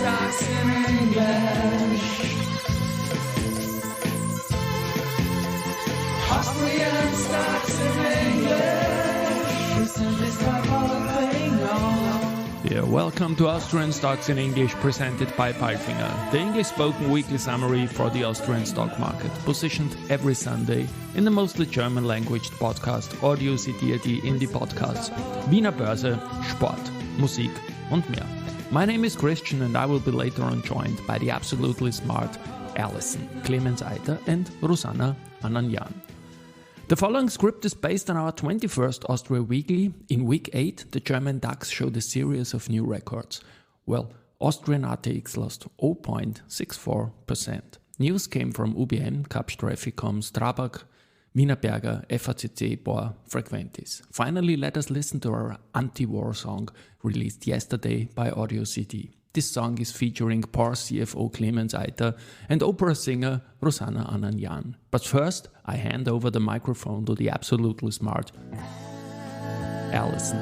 Stocks in English. Austrian Stocks in English. Isn't this type of thing on? Yeah, welcome to Austrian Stocks in English, presented by Palfinger, the English-spoken weekly summary for the Austrian stock market, positioned every Sunday in the mostly German-languaged podcast Audio CD in die Podcasts Wiener Börse, Sport, Musik und mehr. My name is Christian and I will be later on joined by the absolutely smart Alison, Clemens Eiter and Rosanna Ananyan. The following script is based on our 21st Austria Weekly. In week 8, the German DAX showed a series of new records. Well, Austrian ATX lost 0.64%. News came from UBM, Capstraficom, Strabag, Wienerberger, FACC, BOR, Frequentis. Finally, let us listen to our anti-war song released yesterday by Audio CD. This song is featuring POR CFO Clemens Eiter and opera singer Rosanna Ananyan. But first, I hand over the microphone to the absolutely smart Alison.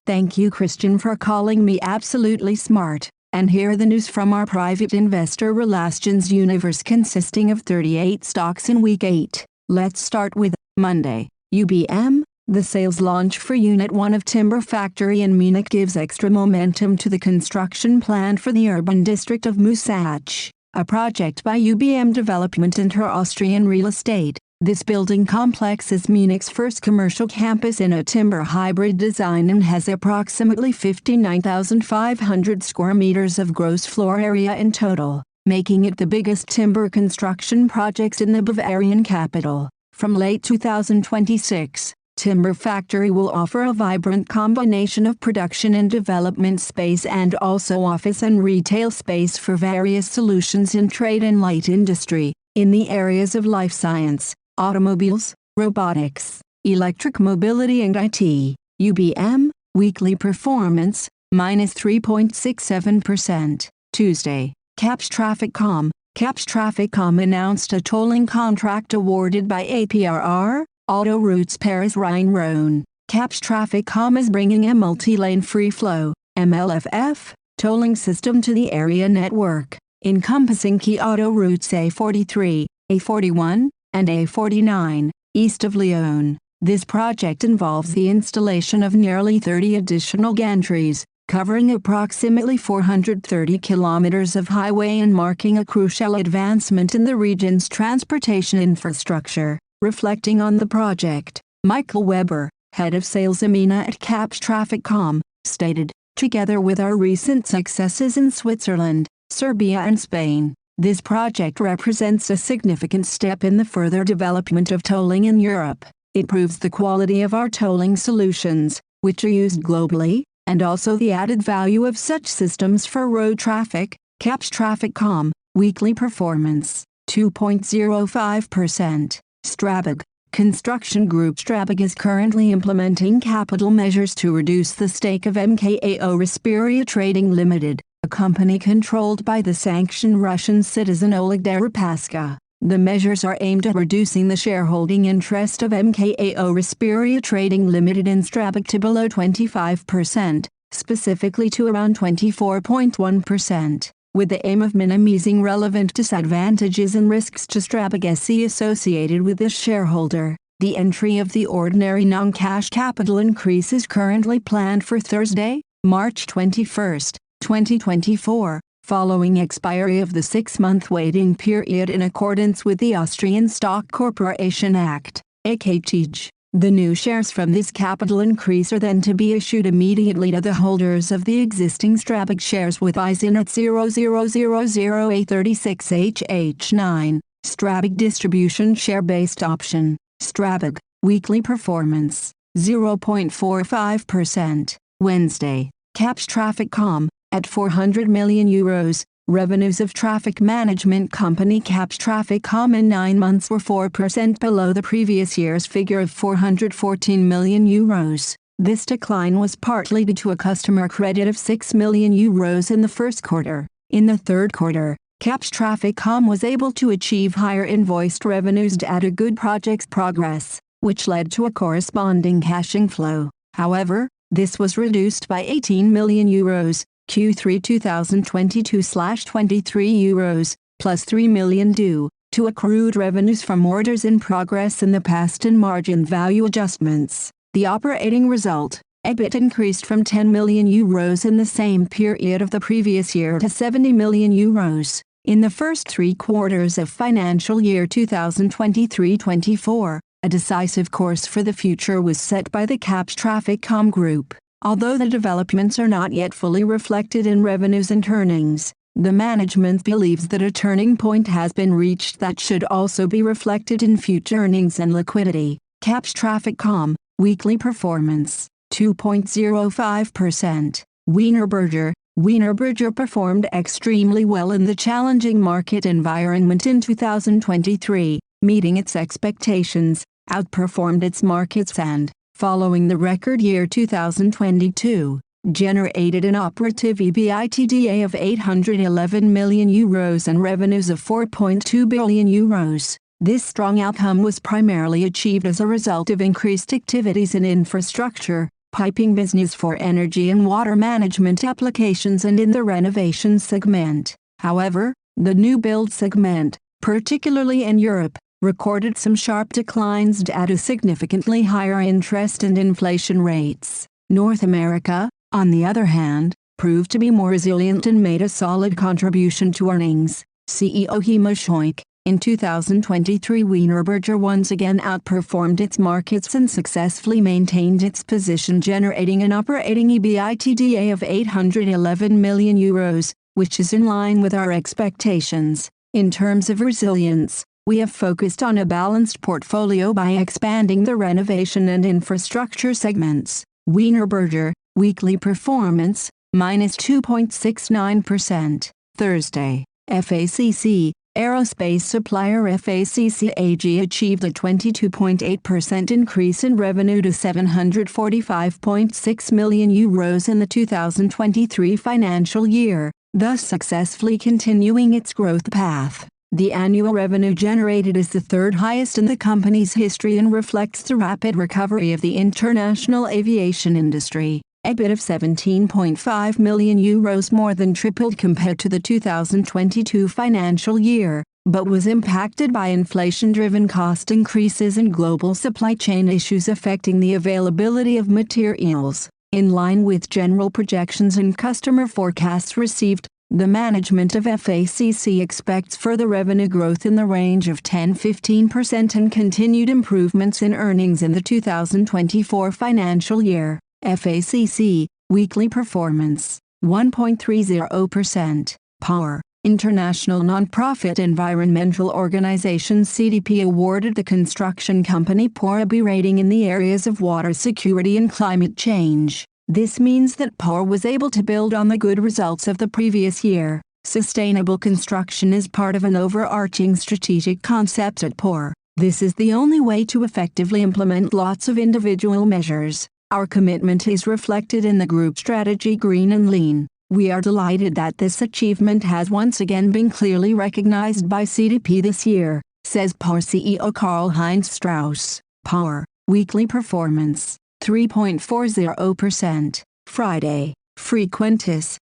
Thank you, Christian, for calling me absolutely smart. And here are the news from our private investor relations universe consisting of 38 stocks in week 8. Let's start with Monday. UBM. The sales launch for Unit 1 of Timber Factory in Munich gives extra momentum to the construction plan for the urban district of Musach, a project by UBM Development and her Austrian Real Estate. This building complex is Munich's first commercial campus in a timber hybrid design and has approximately 59,500 square meters of gross floor area in total, making it the biggest timber construction project in the Bavarian capital. From late 2026, Timber Factory will offer a vibrant combination of production and development space and also office and retail space for various solutions in trade and light industry, in the areas of life science, automobiles, robotics, electric mobility and IT. UBM, weekly performance, minus 3.67%. Tuesday, Capstraficom. Capstraficom announced a tolling contract awarded by APRR, Autoroutes Paris-Rhine-Rhône. Capstraficom is bringing a multi-lane free-flow, MLFF, tolling system to the area network, encompassing key autoroutes A43, A41, and A49, east of Lyon. This project involves the installation of nearly 30 additional gantries, covering approximately 430 kilometers of highway and marking a crucial advancement in the region's transportation infrastructure. Reflecting on the project, Michael Weber, head of sales EMENA at Capstraficom, stated, "Together with our recent successes in Switzerland, Serbia and Spain, this project represents a significant step in the further development of tolling in Europe. It proves the quality of our tolling solutions, which are used globally, and also the added value of such systems for road traffic." Capstraficom, weekly performance, 2.05%. Strabag. Construction group Strabag is currently implementing capital measures to reduce the stake of MKAO Respiria Trading Limited, a company controlled by the sanctioned Russian citizen Oleg Deripaska. The measures are aimed at reducing the shareholding interest of MKAO Respiria Trading Limited in Strabag to below 25%, specifically to around 24.1%. With the aim of minimizing relevant disadvantages and risks to Strabag SE associated with this shareholder. The entry of the ordinary non-cash capital increase is currently planned for Thursday, March 21, 2024, following expiry of the 6-month waiting period in accordance with the Austrian Stock Corporation Act, ATX. The new shares from this capital increase are then to be issued immediately to the holders of the existing Strabag shares with ISIN at 0000A36HH9. Strabag distribution share-based option. Strabag, weekly performance, 0.45%. Wednesday, Capstraficom, at €400 million. Revenues of traffic management company Capstraficom in 9 months were 4% below the previous year's figure of €414 million. This decline was partly due to a customer credit of €6 million in the first quarter. In the third quarter, Capstraficom was able to achieve higher invoiced revenues due to good project progress, which led to a corresponding cash inflow. However, This was reduced by 18 million euros, Q3 2022/23 euros, plus 3 million due to accrued revenues from orders in progress in the past and margin value adjustments. The operating result, EBIT, increased from 10 million euros in the same period of the previous year to 70 million euros. In the first 3 quarters of financial year 2023-24, a decisive course for the future was set by the Capes Traffic.com Group. Although the developments are not yet fully reflected in revenues and earnings, the management believes that a turning point has been reached that should also be reflected in future earnings and liquidity. Capes Traffic.com, weekly performance, 2.05%. Wienerberger performed extremely well in the challenging market environment in 2023, meeting its expectations, outperformed its markets and, following the record year 2022, generated an operative EBITDA of 811 million euros and revenues of 4.2 billion euros. This strong outcome was primarily achieved as a result of increased activities in infrastructure, piping business for energy and water management applications and in the renovation segment. However, the new build segment, particularly in Europe, recorded some sharp declines due to significantly higher interest and inflation rates. North America, on the other hand, proved to be more resilient and made a solid contribution to earnings. CEO Hemo Schoik, in 2023 Wienerberger once again outperformed its markets and successfully maintained its position, generating an operating EBITDA of 811 million euros, which is in line with our expectations. In terms of resilience, we have focused on a balanced portfolio by expanding the renovation and infrastructure segments. Wienerberger, weekly performance, minus 2.69%. Thursday, FACC, aerospace supplier FACC AG achieved a 22.8% increase in revenue to 745.6 million euros in the 2023 financial year, thus successfully continuing its growth path. The annual revenue generated is the third highest in the company's history and reflects the rapid recovery of the international aviation industry. EBIT of 17.5 million euros more than tripled compared to the 2022 financial year, but was impacted by inflation-driven cost increases and global supply chain issues affecting the availability of materials. In line with general projections and customer forecasts received, the management of FACC expects further revenue growth in the range of 10-15% and continued improvements in earnings in the 2024 financial year. FACC, weekly performance, 1.30%. Power, international non-profit environmental organization CDP awarded the construction company POR a B rating in the areas of water security and climate change. This means that POR was able to build on the good results of the previous year. Sustainable construction is part of an overarching strategic concept at POR. This is the only way to effectively implement lots of individual measures. Our commitment is reflected in the group strategy Green and Lean. We are delighted that this achievement has once again been clearly recognized by CDP this year, says POR CEO Karl-Heinz Strauss. POR, weekly performance, 3.40%. Friday, Frequentis,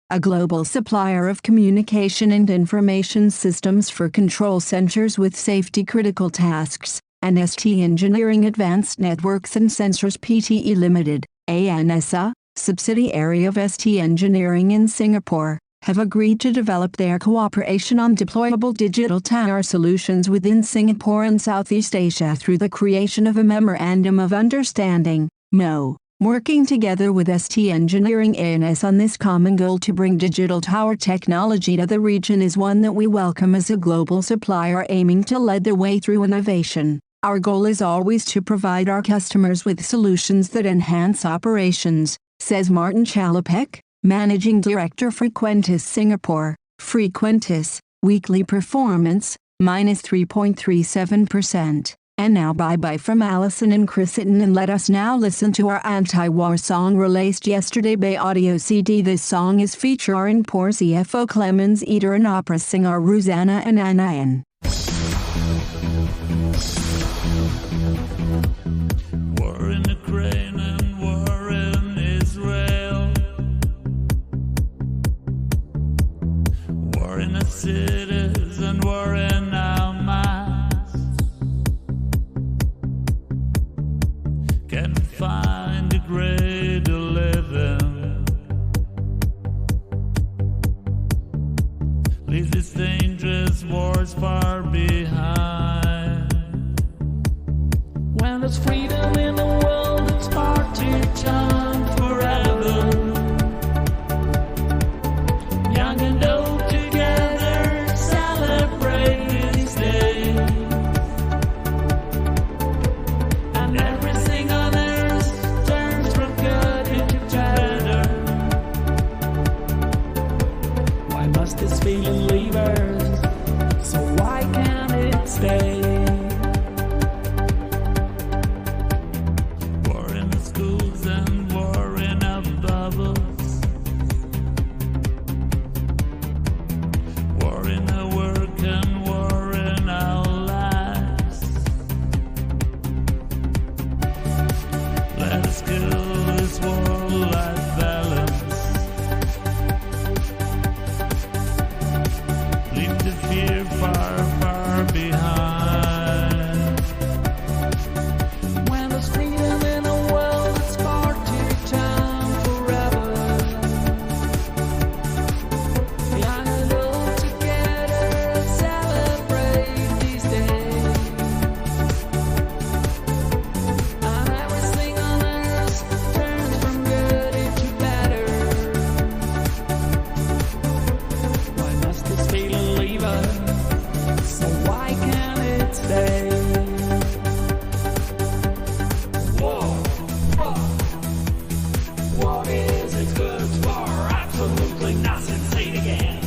a global supplier of communication and information systems for control centers with safety-critical tasks, and ST Engineering Advanced Networks and Sensors Pte Limited, ANSA, subsidiary of ST Engineering in Singapore, have agreed to develop their cooperation on deployable digital tower solutions within Singapore and Southeast Asia through the creation of a Memorandum of Understanding, MO. Working together with ST Engineering ANS on this common goal to bring digital tower technology to the region is one that we welcome as a global supplier aiming to lead the way through innovation. Our goal is always to provide our customers with solutions that enhance operations, says Martin Chalopek, Managing Director Frequentis Singapore. Frequentis, weekly performance, minus 3.37%. And now bye-bye from Alison and Chris Itten, and let us now listen to our anti-war song released yesterday by Audio CD. This song is featuring POR CFO Clemens Eder and opera singer Rosanna and Anayan. War in Ukraine and war cities and war in our minds. Can't find a greater living. Leave these dangerous wars far behind. When there's freedom in the world, it's party time forever. Young and old together celebrate these days. And everything on earth turns from good into better. Why must this feeling leave us? So why can't it stay? War in the schools and war in our bubbles. War in our work and war in our lives. Let us kill this war-life balance. Leave the fear far, far behind. When there's freedom in the world, it's party time forever. Young and old together celebrate these days. And everything on earth turns from good into better. Why must this feeling leave us? So why can't it stay? What is it good for? Absolutely nothing. Say it again.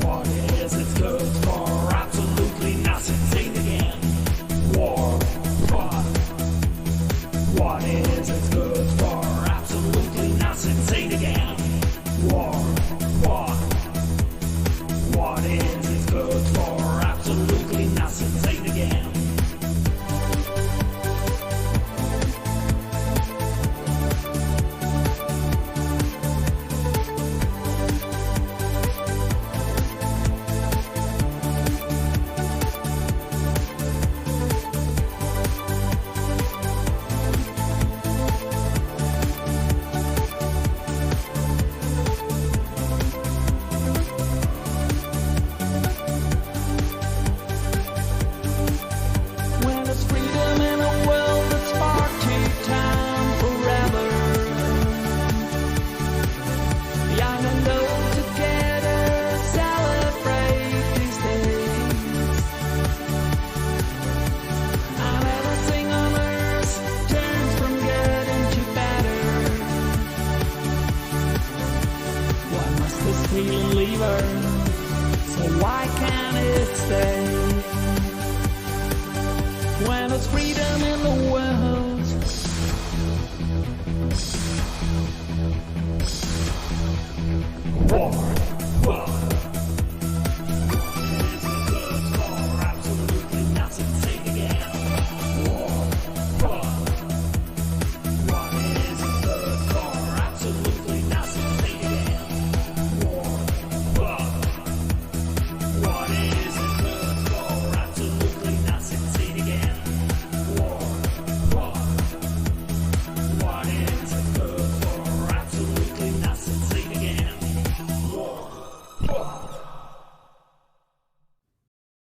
What is it good for? Absolutely nothing. Say it again. What is it good for? Absolutely nothing. Say it again. What is it good for? Absolutely nothing. Say it again. When there's freedom in the world, it's party time forever. Young and old together celebrate these days. And everything on earth turns from good into better. Why must this feeling leave her? So why can't it stay? When there's freedom in the world,